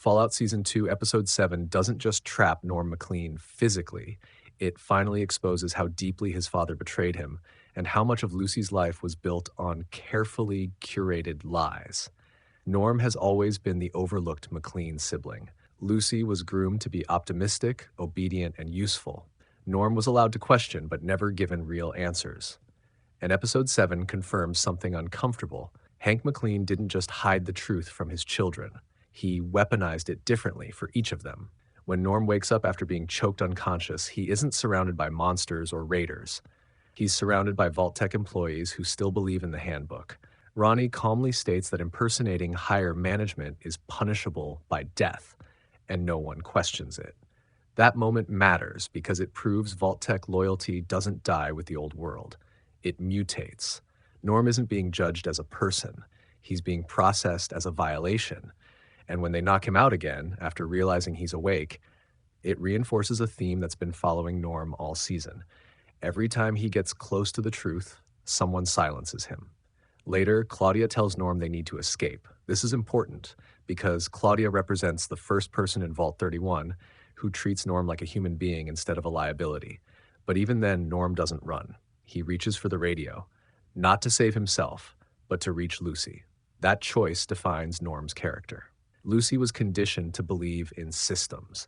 Fallout Season 2, Episode 7 doesn't just trap Norm MacLean physically, it finally exposes how deeply his father betrayed him and how much of Lucy's life was built on carefully curated lies. Norm has always been the overlooked MacLean sibling. Lucy was groomed to be optimistic, obedient, and useful. Norm was allowed to question, but never given real answers. And Episode 7 confirms something uncomfortable. Hank MacLean didn't just hide the truth from his children. He weaponized it differently for each of them. When Norm wakes up after being choked unconscious, he isn't surrounded by monsters or raiders. He's surrounded by Vault-Tec employees who still believe in the handbook. Ronnie calmly states that impersonating higher management is punishable by death, and no one questions it. That moment matters because it proves Vault-Tec loyalty doesn't die with the old world. It mutates. Norm isn't being judged as a person. He's being processed as a violation. And when they knock him out again, after realizing he's awake, it reinforces a theme that's been following Norm all season. Every time he gets close to the truth, someone silences him. Later, Claudia tells Norm they need to escape. This is important because Claudia represents the first person in Vault 31 who treats Norm like a human being instead of a liability. But even then, Norm doesn't run. He reaches for the radio, not to save himself, but to reach Lucy. That choice defines Norm's character. Lucy was conditioned to believe in systems.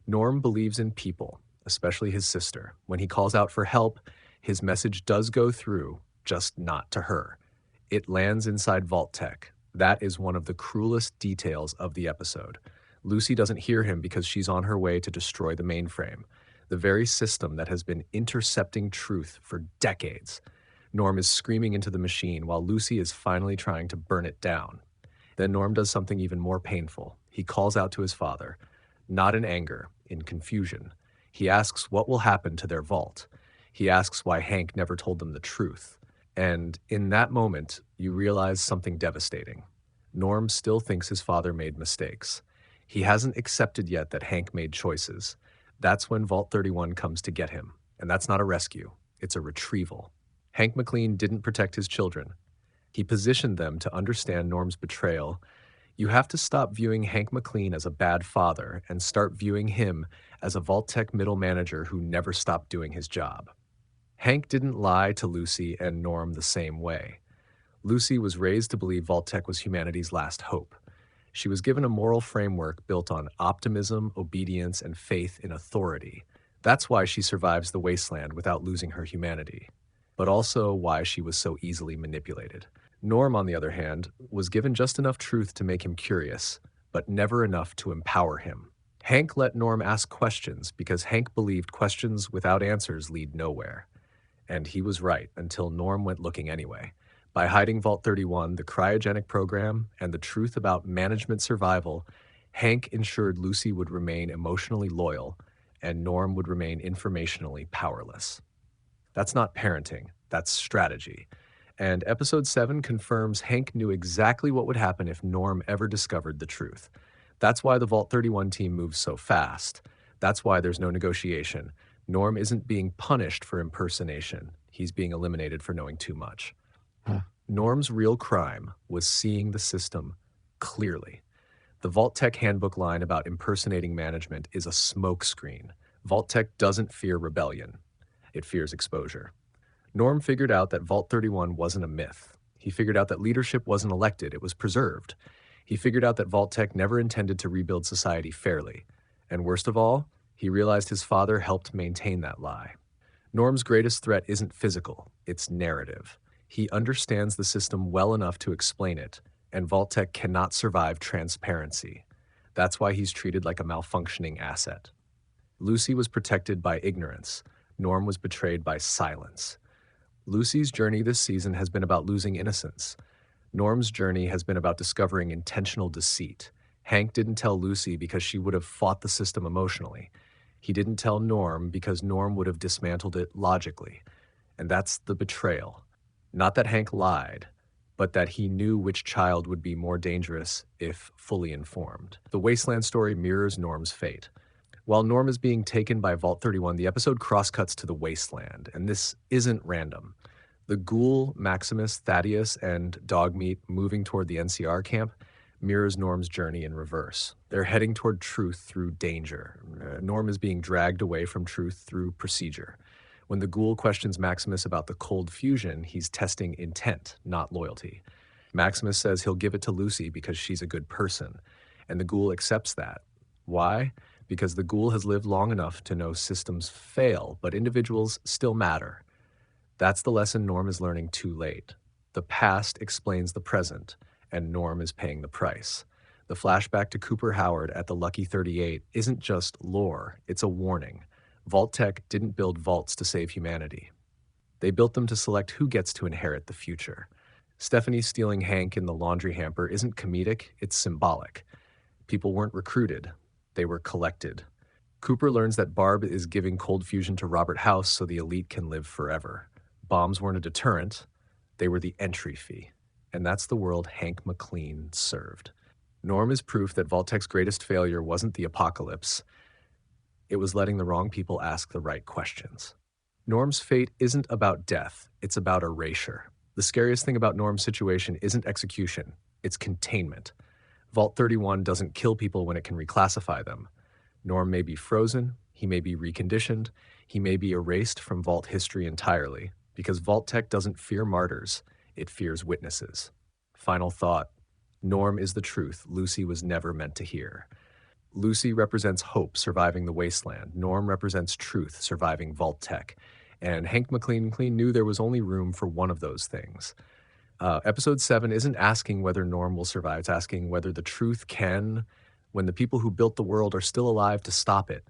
Norm believes in people, especially his sister. When he calls out for help, his message does go through, just not to her. It lands inside Vault-Tec. That is one of the cruelest details of the episode. Lucy doesn't hear him because she's on her way to destroy the mainframe, the very system that has been intercepting truth for decades. Norm is screaming into the machine while Lucy is finally trying to burn it down. Then Norm does something even more painful. He calls out to his father, not in anger, in confusion. He asks what will happen to their vault. He asks why Hank never told them the truth. And in that moment, you realize something devastating. Norm still thinks his father made mistakes. He hasn't accepted yet that Hank made choices. That's when Vault 31 comes to get him. And that's not a rescue. It's a retrieval. Hank MacLean didn't protect his children. He positioned them to understand Norm's betrayal. You have to stop viewing Hank MacLean as a bad father and start viewing him as a Vault-Tec middle manager who never stopped doing his job. Hank didn't lie to Lucy and Norm the same way. Lucy was raised to believe Vault-Tec was humanity's last hope. She was given a moral framework built on optimism, obedience, and faith in authority. That's why she survives the Wasteland without losing her humanity, but also why she was so easily manipulated. Norm, on the other hand, was given just enough truth to make him curious, but never enough to empower him. Hank let Norm ask questions because Hank believed questions without answers lead nowhere. And he was right until Norm went looking anyway. By hiding Vault 31, the cryogenic program, and the truth about management survival, Hank ensured Lucy would remain emotionally loyal and Norm would remain informationally powerless. That's not parenting, that's strategy. And Episode 7 confirms Hank knew exactly what would happen if Norm ever discovered the truth. That's why the Vault 31 team moves so fast. That's why there's no negotiation. Norm isn't being punished for impersonation. He's being eliminated for knowing too much. Norm's real crime was seeing the system clearly. The Vault-Tec handbook line about impersonating management is a smokescreen. Vault-Tec doesn't fear rebellion. It fears exposure. Norm figured out that Vault 31 wasn't a myth. He figured out that leadership wasn't elected, it was preserved. He figured out that Vault-Tec never intended to rebuild society fairly. And worst of all, he realized his father helped maintain that lie. Norm's greatest threat isn't physical, it's narrative. He understands the system well enough to explain it, and Vault-Tec cannot survive transparency. That's why he's treated like a malfunctioning asset. Lucy was protected by ignorance. Norm was betrayed by silence. Lucy's journey this season has been about losing innocence. Norm's journey has been about discovering intentional deceit. Hank didn't tell Lucy because she would have fought the system emotionally. He didn't tell Norm because Norm would have dismantled it logically. And that's the betrayal. Not that Hank lied, but that he knew which child would be more dangerous if fully informed. The Wasteland story mirrors Norm's fate. While Norm is being taken by Vault 31, the episode crosscuts to the Wasteland, and this isn't random. The Ghoul, Maximus, Thaddeus, and Dogmeat moving toward the NCR camp mirrors Norm's journey in reverse. They're heading toward truth through danger. Norm is being dragged away from truth through procedure. When the ghoul questions Maximus about the cold fusion, he's testing intent, not loyalty. Maximus says he'll give it to Lucy because she's a good person, and the ghoul accepts that. Why? Because the ghoul has lived long enough to know systems fail, but individuals still matter. That's the lesson Norm is learning too late. The past explains the present, and Norm is paying the price. The flashback to Cooper Howard at the Lucky 38 isn't just lore, it's a warning. Vault-Tec didn't build vaults to save humanity. They built them to select who gets to inherit the future. Stephanie stealing Hank in the laundry hamper isn't comedic, it's symbolic. People weren't recruited, they were collected. Cooper learns that Barb is giving cold fusion to Robert House so the elite can live forever. Bombs weren't a deterrent, they were the entry fee. And that's the world Hank MacLean served. Norm is proof that Vault-Tec's greatest failure wasn't the apocalypse, it was letting the wrong people ask the right questions. Norm's fate isn't about death, it's about erasure. The scariest thing about Norm's situation isn't execution, it's containment. Vault 31 doesn't kill people when it can reclassify them. Norm may be frozen, he may be reconditioned, he may be erased from Vault history entirely, because Vault-Tec doesn't fear martyrs, it fears witnesses. Final thought, Norm is the truth Lucy was never meant to hear. Lucy represents hope surviving the Wasteland. Norm represents truth surviving Vault-Tec. And Hank MacLean knew there was only room for one of those things. Episode 7 isn't asking whether Norm will survive, it's asking whether the truth can, when the people who built the world are still alive, to stop it.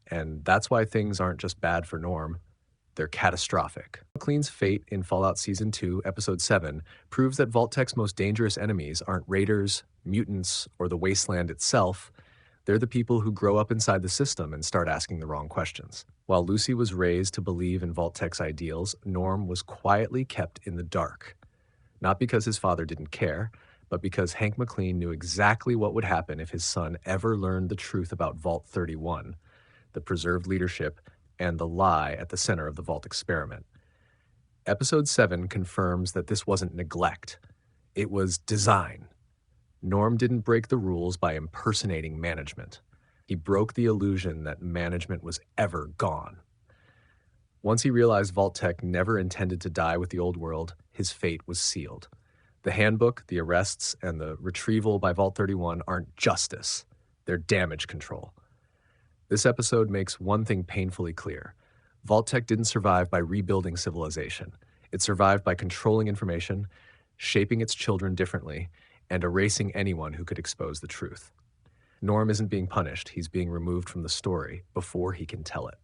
And that's why things aren't just bad for Norm, they're catastrophic. MacLean's fate in Fallout Season 2, Episode 7, proves that Vault-Tec's most dangerous enemies aren't raiders, mutants, or the Wasteland itself. They're the people who grow up inside the system and start asking the wrong questions. While Lucy was raised to believe in Vault-Tec's ideals, Norm was quietly kept in the dark. Not because his father didn't care, but because Hank MacLean knew exactly what would happen if his son ever learned the truth about Vault 31, the preserved leadership, and the lie at the center of the Vault experiment. Episode 7 confirms that this wasn't neglect. It was design. Norm didn't break the rules by impersonating management. He broke the illusion that management was ever gone. Once he realized Vault-Tec never intended to die with the old world, his fate was sealed. The handbook, the arrests, and the retrieval by Vault 31 aren't justice. They're damage control. This episode makes one thing painfully clear. Vault-Tec didn't survive by rebuilding civilization. It survived by controlling information, shaping its children differently, and erasing anyone who could expose the truth. Norm isn't being punished, he's being removed from the story before he can tell it.